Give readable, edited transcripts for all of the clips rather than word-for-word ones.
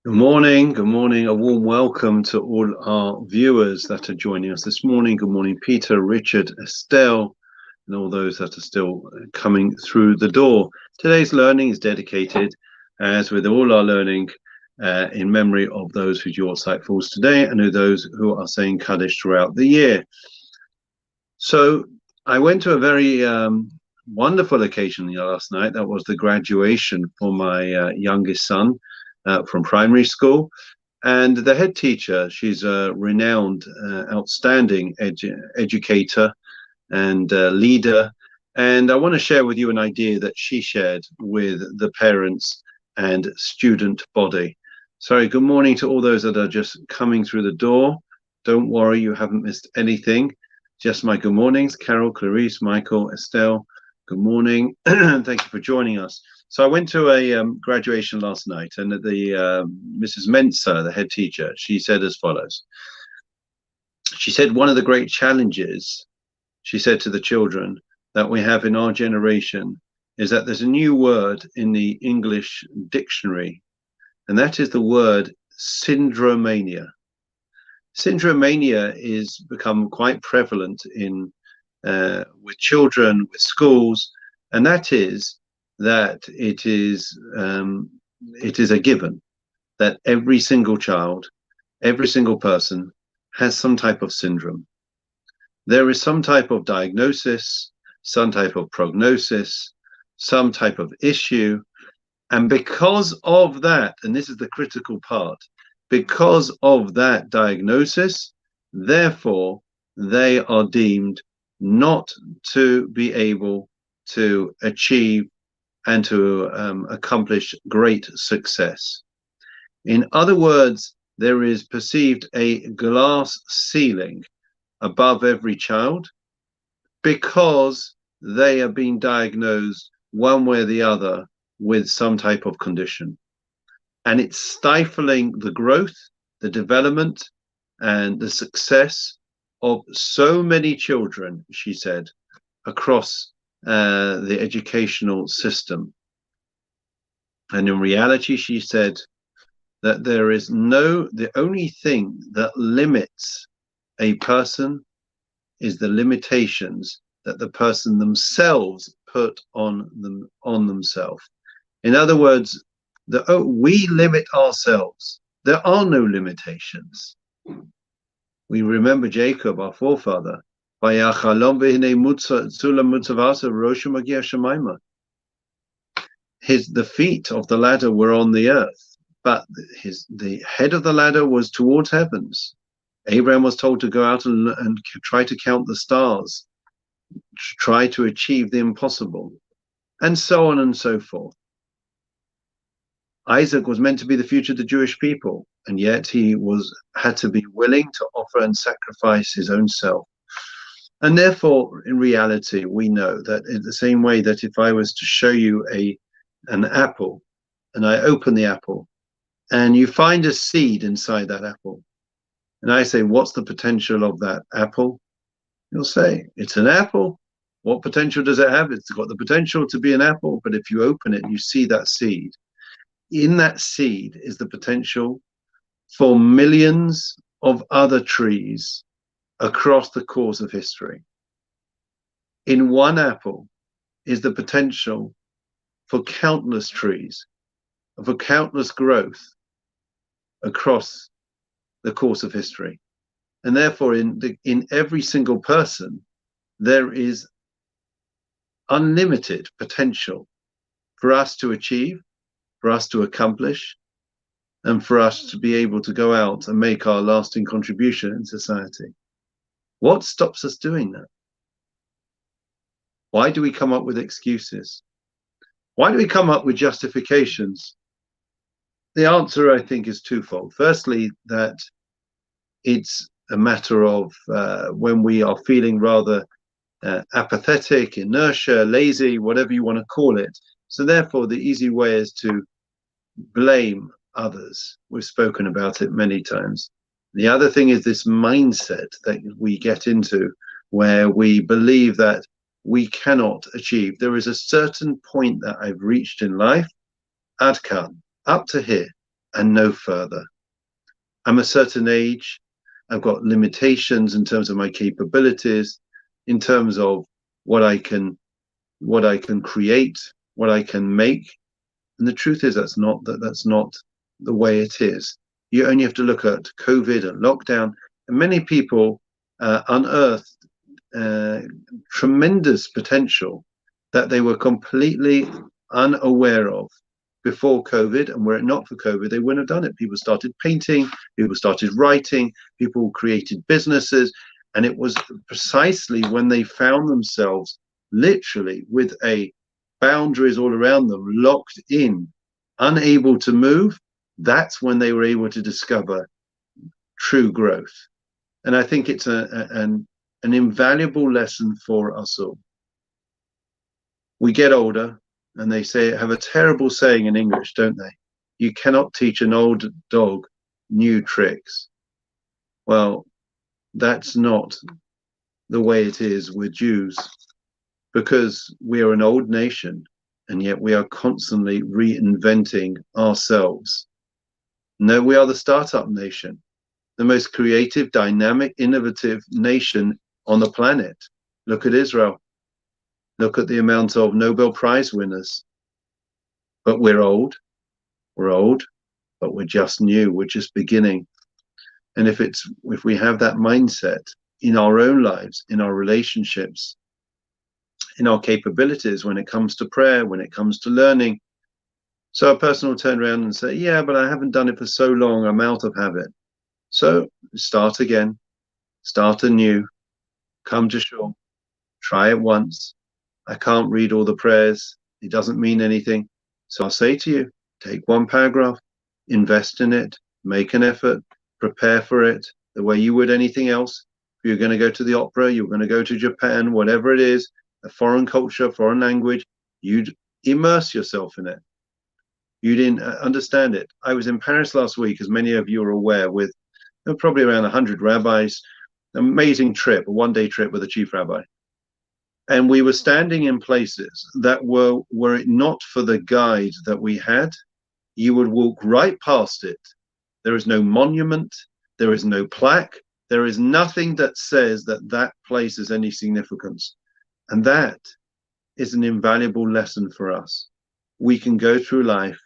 Good morning. A warm welcome to all our viewers that are joining us this morning. Good morning, Peter, Richard, Estelle, and all those that are still coming through the door. Today's learning is dedicated, as with all our learning, in memory of those whose yahrzeit falls today and of those who are saying Kaddish throughout the year. So I went to a very wonderful occasion last night. That was the graduation for my youngest son from primary school. And the head teacher, she's a renowned, outstanding educator and leader. And I want to share with you an idea that she shared with the parents and student body. Sorry, good morning to all those that are just coming through the door. Don't worry, you haven't missed anything. Just my good mornings, Carol, Clarice, Michael, Estelle. Good morning. Thank you for joining us. So I went to a graduation last night, and the Mrs. Mensa, the head teacher, she said as follows. She said one of the great challenges, she said to the children, that we have in our generation is that there's a new word in the English dictionary, and that is the word syndromania. Syndromania is become quite prevalent in with children, with schools, and that is that it is a given that every single child, every single person has some type of syndrome. There is some type of diagnosis, some type of prognosis, some type of issue, and because of that, and this is the critical part, because of that diagnosis, therefore, they are deemed not to be able to achieve and to accomplish great success. In other words, there is perceived a glass ceiling above every child because they are being diagnosed one way or the other with some type of condition. And it's stifling the growth, the development, and the success of so many children, she said, across the educational system. And in reality, she said that the only thing that limits a person is the limitations that the person themselves put on themselves. In other words, we limit ourselves. There are no limitations. We remember Jacob, our forefather. The feet of the ladder were on the earth, but the head of the ladder was towards heavens. Abraham was told to go out and try to count the stars, to try to achieve the impossible, and so on and so forth. Isaac was meant to be the future of the Jewish people, and yet he had to be willing to offer and sacrifice his own self. And therefore, in reality, we know that in the same way that if I was to show you an apple, and I open the apple, and you find a seed inside that apple, and I say, what's the potential of that apple? You'll say, it's an apple. What potential does it have? It's got the potential to be an apple, but if you open it, you see that seed. In that seed is the potential for millions of other trees across the course of history. In one apple is the potential for countless trees, for countless growth across the course of history. And therefore, in every single person, there is unlimited potential for us to achieve, for us to accomplish, and for us to be able to go out and make our lasting contribution in society. What stops us doing that? Why do we come up with excuses? Why do we come up with justifications? The answer, I think, is twofold. Firstly, that it's a matter of when we are feeling rather apathetic, inertia, lazy, whatever you want to call it. So therefore, the easy way is to blame others. We've spoken about it many times. The other thing is this mindset that we get into where we believe that we cannot achieve. There is a certain point that I've reached in life, adkan, up to here, and no further. I'm a certain age. I've got limitations in terms of my capabilities, in terms of what I can create, what I can make. And the truth is that's not the way it is. You only have to look at COVID and lockdown, and many people unearthed tremendous potential that they were completely unaware of before COVID. And were it not for COVID, they wouldn't have done it. People started painting, people started writing, people created businesses. And it was precisely when they found themselves literally with boundaries all around them, locked in, unable to move, that's when they were able to discover true growth. And I think it's an invaluable lesson for us all. We get older, and they have a terrible saying in English, don't they? You cannot teach an old dog new tricks. Well, that's not the way it is with Jews, because we are an old nation, and yet we are constantly reinventing ourselves. No, we are the startup nation, the most creative, dynamic, innovative nation on the planet. Look at Israel. Look at the amount of Nobel Prize winners. But we're old, but we're just new, we're just beginning. And if we have that mindset in our own lives, in our relationships, in our capabilities, when it comes to prayer, when it comes to learning, so a person will turn around and say, yeah, but I haven't done it for so long, I'm out of habit. So start again, start anew, come to shore, try it once. I can't read all the prayers, it doesn't mean anything. So I'll say to you, take one paragraph, invest in it, make an effort, prepare for it the way you would anything else. If you're going to go to the opera, you're going to go to Japan, whatever it is, a foreign culture, foreign language, you'd immerse yourself in it. You didn't understand it. I was in Paris last week, as many of you are aware, with probably around 100 rabbis. Amazing trip, a one-day trip with the chief rabbi. And we were standing in places that were it not for the guide that we had, you would walk right past it. There is no monument, there is no plaque, there is nothing that says that that place has any significance. And that is an invaluable lesson for us. We can go through life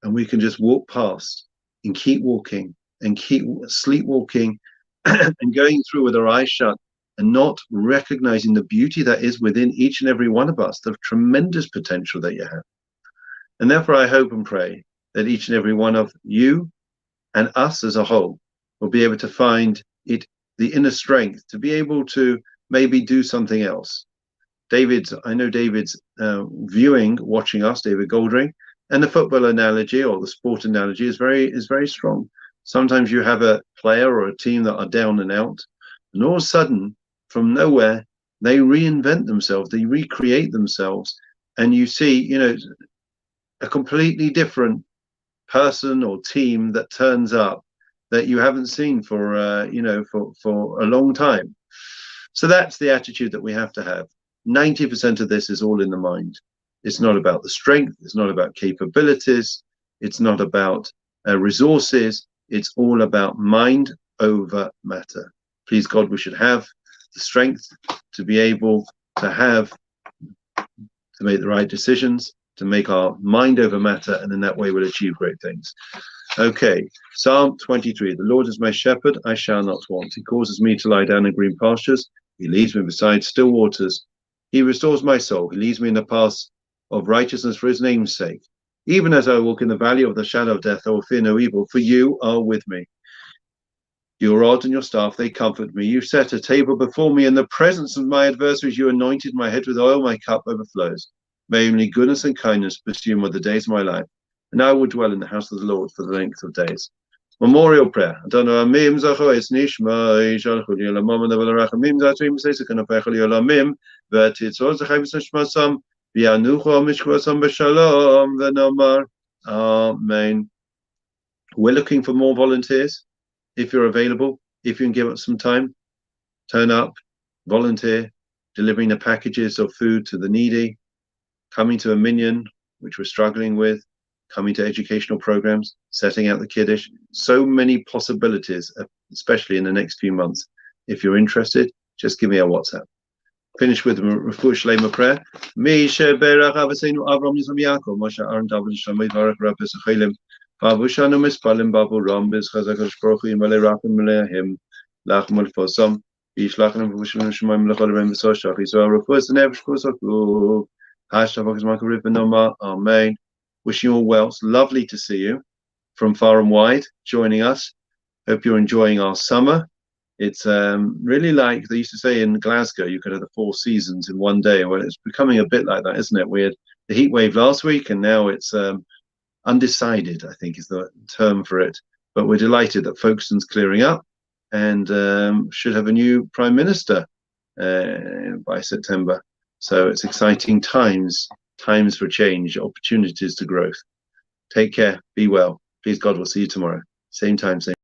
and we can just walk past and keep walking and keep sleepwalking and going through with our eyes shut, and not recognizing the beauty that is within each and every one of us, the tremendous potential that you have. And therefore, I hope and pray that each and every one of you and us as a whole will be able to find the inner strength to be able to maybe do something else. I know David's watching us, David Goldring, and the football analogy or the sport analogy is very strong. Sometimes you have a player or a team that are down and out, and all of a sudden, from nowhere, they reinvent themselves, they recreate themselves, and you see, a completely different person or team that turns up that you haven't seen for a long time. So that's the attitude that we have to have. 90% of this is all in the mind. It's not about the strength, it's not about capabilities, it's not about resources, it's all about mind over matter. Please God, we should have the strength to be able to make the right decisions, to make our mind over matter, and in that way we'll achieve great things. Okay, Psalm 23. The Lord is my shepherd, I shall not want. He causes me to lie down in green pastures. He leads me beside still waters. He restores my soul. He leads me in the paths of righteousness for his name's sake. Even as I walk in the valley of the shadow of death, I will fear no evil, for you are with me. Your rod and your staff, they comfort me. You set a table before me in the presence of my adversaries. You anointed my head with oil, my cup overflows. May only goodness and kindness pursue me all the days of my life, and I will dwell in the house of the Lord for the length of days. Memorial prayer. Amen. We're looking for more volunteers. If you're available, if you can give us some time, turn up, volunteer, delivering the packages of food to the needy, coming to a minyan, which we're struggling with, coming to educational programs, setting out the Kiddush. So many possibilities, especially in the next few months. If you're interested, just give me a WhatsApp. Finish with Refuah Shleima prayer. Misha Berach Avasenu Avram Yisrael Yaakov Moshe Aaron David Shamay Barak Rabbis Achilim Babu Shanu Mispalim Babu Rambis Chazakash Baruch Hu Yimalei Rachim Meleahim Lachmal Fosam Yishlachim Vushim Shemaim Lechol Rebim V'Soshach Yisrael Refuah Nevesh Kusaku Hashtag Makarib Benoma. Amen. Wishing you all well. It's lovely to see you from far and wide joining us. Hope you're enjoying our summer. It's really like they used to say in Glasgow, you could have the 4 seasons in one day. Well, it's becoming a bit like that, isn't it? We had the heat wave last week, and now it's undecided, I think is the term for it. But we're delighted that Folkestone's clearing up and should have a new Prime Minister by September. So it's exciting times for change, opportunities to growth. Take care, be well. Please God, we'll see you tomorrow. Same time, same